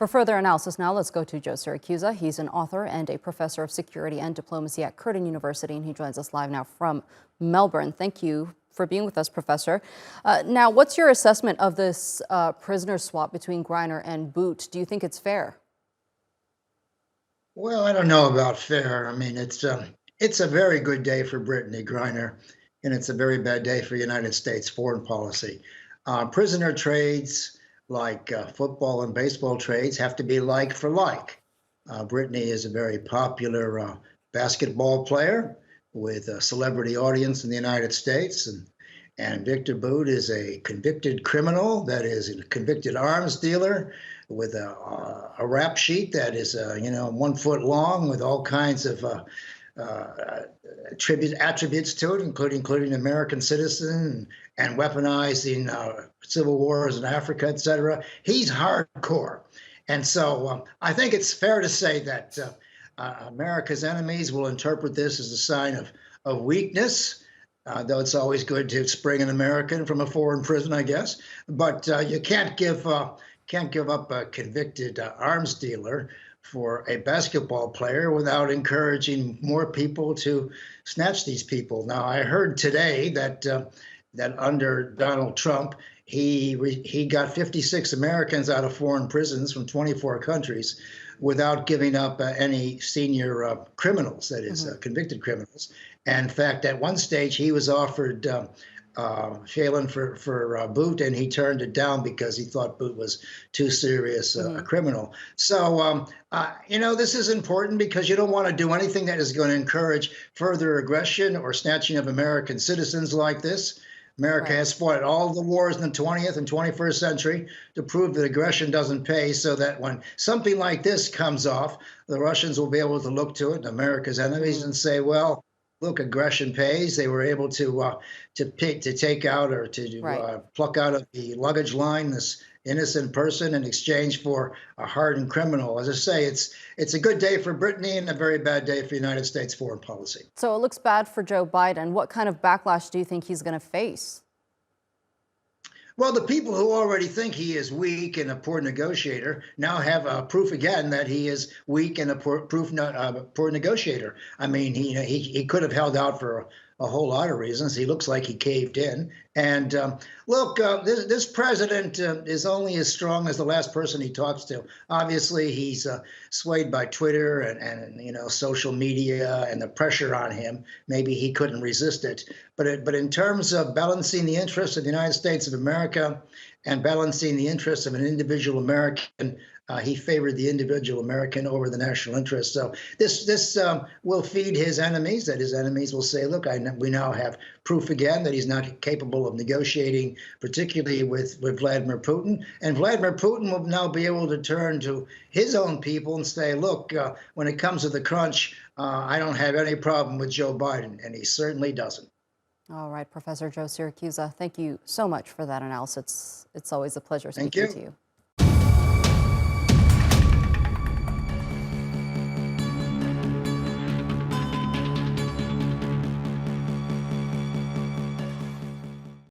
For further analysis now, let's go to Joe Siracusa. He's an author and a professor of security and diplomacy at Curtin University, and he joins us live now from Melbourne. Thank you for being with us, Professor. Now, what's your assessment of this prisoner swap between Griner and Bout? Do you think it's fair? Well, I don't know about fair. I mean, it's a very good day for Brittney Griner, and it's a very bad day for United States foreign policy. Prisoner trades, like football and baseball trades, have to be like for like. Brittney is a very popular basketball player with a celebrity audience in the United States, and Viktor Bout is a convicted criminal, that is a convicted arms dealer with a rap sheet that is 1 foot long with all kinds of attributes to it, including American citizen and weaponizing civil wars in Africa, etc. He's hardcore, and so I think it's fair to say that America's enemies will interpret this as a sign of weakness. Though it's always good to spring an American from a foreign prison, I guess. But you can't give up a convicted arms dealer for a basketball player without encouraging more people to snatch these people. Now, I heard today that under Donald Trump, he got 56 Americans out of foreign prisons from 24 countries without giving up any senior criminals, that is, convicted criminals. And in fact, at one stage, he was offered Phelan for Bout, and he turned it down because he thought Bout was too serious a criminal. So, this is important because you don't want to do anything that is going to encourage further aggression or snatching of American citizens like this. America has fought all the wars in the 20th and 21st century to prove that aggression doesn't pay, so that when something like this comes off, the Russians will be able to look to it, America's enemies, and say, well, look, aggression pays. They were able to take out or to pluck out of the luggage line this innocent person in exchange for a hardened criminal. As I say, it's a good day for Brittney and a very bad day for United States foreign policy. So it looks bad for Joe Biden. What kind of backlash do you think he's going to face? Well, the people who already think he is weak and a poor negotiator now have proof again that he is weak and a poor negotiator. I mean, he could have held out for a whole lot of reasons. He looks like he caved in. And look, this president is only as strong as the last person he talks to. Obviously, he's swayed by Twitter and social media and the pressure on him. Maybe he couldn't resist it. But in terms of balancing the interests of the United States of America and balancing the interests of an individual American, he favored the individual American over the national interest. So this will feed his enemies, that his enemies will say, look, we now have proof again that he's not capable of negotiating, particularly with Vladimir Putin. And Vladimir Putin will now be able to turn to his own people and say, look, when it comes to the crunch, I don't have any problem with Joe Biden. And he certainly doesn't. All right, Professor Joe Siracusa, thank you so much for that analysis. It's always a pleasure speaking to you.